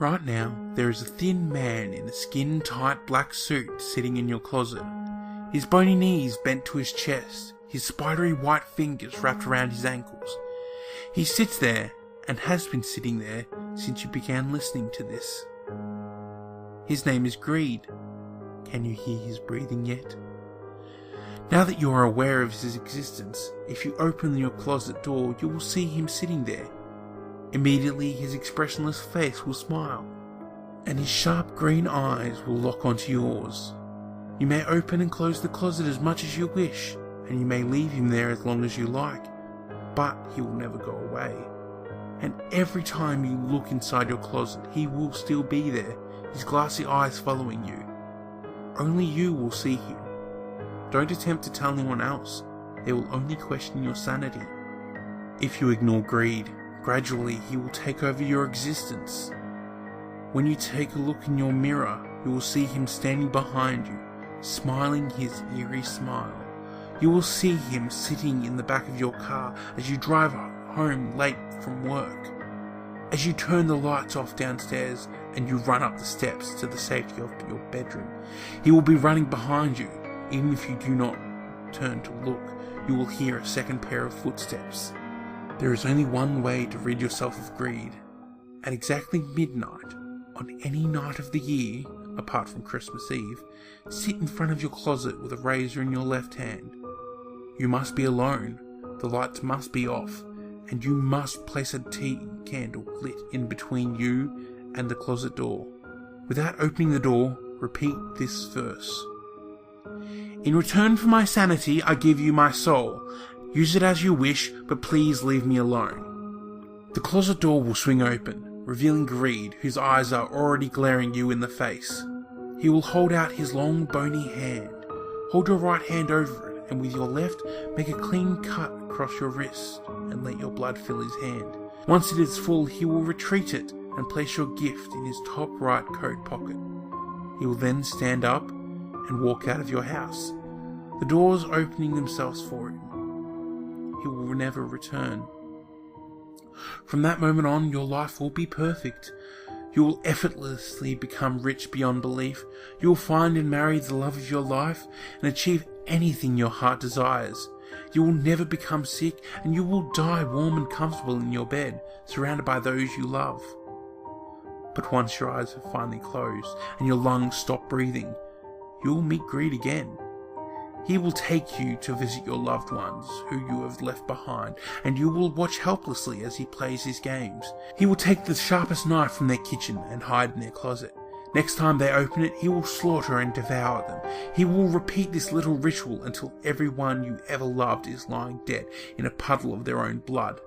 Right now, there is a thin man in a skin-tight black suit sitting in your closet. His bony knees bent to his chest, his spidery white fingers wrapped around his ankles. He sits there, and has been sitting there since you began listening to this. His name is Greed. Can you hear his breathing yet? Now that you are aware of his existence, if you open your closet door, you will see him sitting there. Immediately, his expressionless face will smile, and his sharp green eyes will lock onto yours. You may open and close the closet as much as you wish, and you may leave him there as long as you like, but he will never go away. And every time you look inside your closet, he will still be there, his glassy eyes following you. Only you will see him. Don't attempt to tell anyone else. They will only question your sanity. If you ignore Greed, gradually he will take over your existence. When you take a look in your mirror, you will see him standing behind you, smiling his eerie smile. You will see him sitting in the back of your car as you drive home late from work. As you turn the lights off downstairs and you run up the steps to the safety of your bedroom, he will be running behind you. Even if you do not turn to look, you will hear a second pair of footsteps. There is only one way to rid yourself of Greed. At exactly midnight, on any night of the year, apart from Christmas Eve, sit in front of your closet with a razor in your left hand. You must be alone, the lights must be off, and you must place a tea candle lit in between you and the closet door. Without opening the door, repeat this verse. In return for my sanity, I give you my soul. Use it as you wish, but please leave me alone. The closet door will swing open, revealing Greed, whose eyes are already glaring you in the face. He will hold out his long, bony hand. Hold your right hand over it, and with your left, make a clean cut across your wrist, and let your blood fill his hand. Once it is full, he will retreat it, and place your gift in his top right coat pocket. He will then stand up, and walk out of your house, the doors opening themselves for him. He will never return. From that moment on, your life will be perfect. You will effortlessly become rich beyond belief. You will find and marry the love of your life and achieve anything your heart desires. You will never become sick, and you will die warm and comfortable in your bed, surrounded by those you love. But once your eyes have finally closed and your lungs stop breathing, you will meet Greed again. He will take you to visit your loved ones who you have left behind, and you will watch helplessly as he plays his games. He will take the sharpest knife from their kitchen and hide in their closet. Next time they open it, he will slaughter and devour them. He will repeat this little ritual until everyone you ever loved is lying dead in a puddle of their own blood.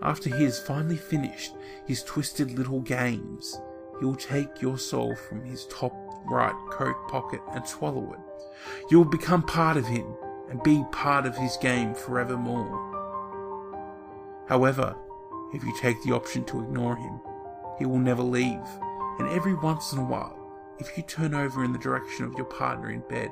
After he has finally finished his twisted little games, he will take your soul from his top right coat pocket and swallow it. You will become part of him and be part of his game forevermore. However, if you take the option to ignore him, he will never leave, and every once in a while, if you turn over in the direction of your partner in bed,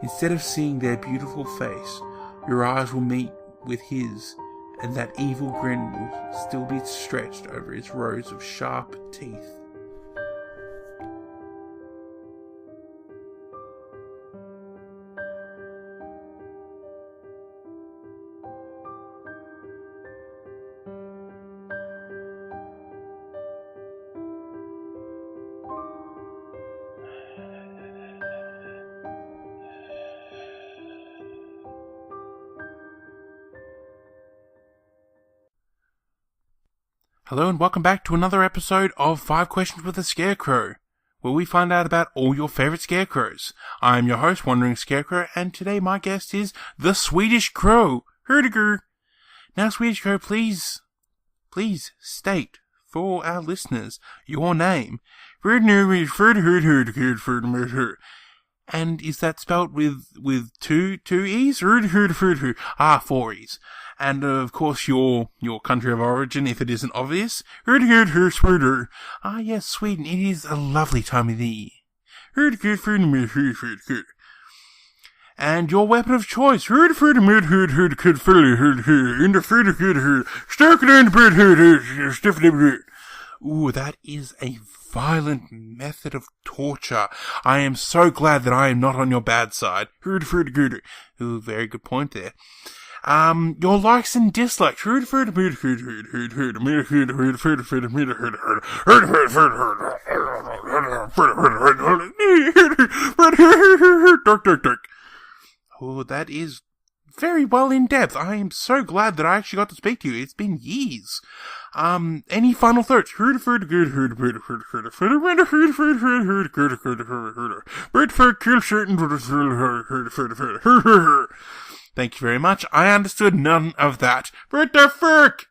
instead of seeing their beautiful face, your eyes will meet with his, and that evil grin will still be stretched over his rows of sharp teeth. Hello and welcome back to another episode of 5 Questions with a Scarecrow, where we find out about all your favourite scarecrows. I am your host, Wandering Scarecrow, and today my guest is the Swedish Crow, Herdiger. Now, Swedish Crow, please state for our listeners your name. And is that spelt with two E's? 4 E's. And of course your country of origin, if it isn't obvious. Ah yes, Sweden, it is a lovely time of the year. And your weapon of choice. Ooh, that is a violent method of torture. I am so glad that I am not on your bad side. Ooh, very good point there. Your likes and dislikes. Oh, that is very well in depth. I am so glad that I actually got to speak to you. It's been years. Any final thoughts? Thank you very much. I understood none of that. What the fuck?